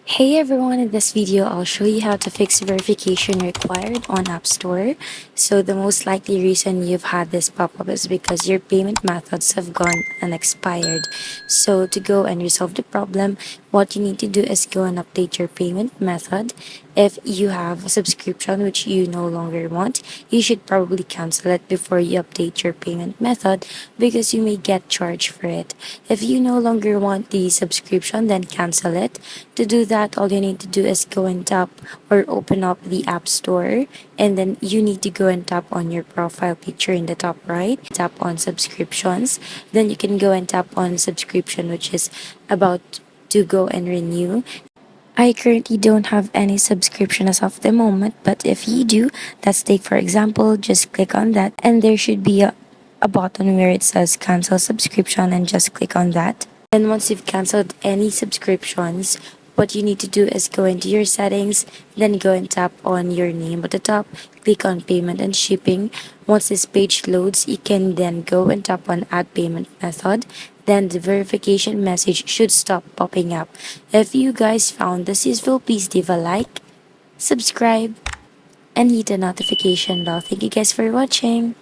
Hey everyone, in this video I'll show you how to fix verification required on App Store. So the most likely reason you've had this pop-up is because your payment methods have gone unexpired. So to go and resolve the problem, what you need to do is go and update your payment method. If you have a subscription which you no longer want, you should probably cancel it before you update your payment method because you may get charged for it. If you no longer want the subscription, then cancel it. To do that, all you need to do is go and tap or open up the App Store, and then you need to go and tap on your profile picture in the top right. Tap on subscriptions. Then you can go and tap on subscription, which is about to go and renew. I currently don't have any subscription as of the moment, but if you do, let's take for example, just click on that and there should be a button where it says cancel subscription and just click on that. Then once you've canceled any subscriptions, what you need to do is go into your settings, then go and tap on your name at the top, click on payment and shipping. Once this page loads, you can then go and tap on add payment method. Then the verification message should stop popping up. If you guys found this useful, please leave a like, subscribe, and hit the notification bell. Thank you guys for watching.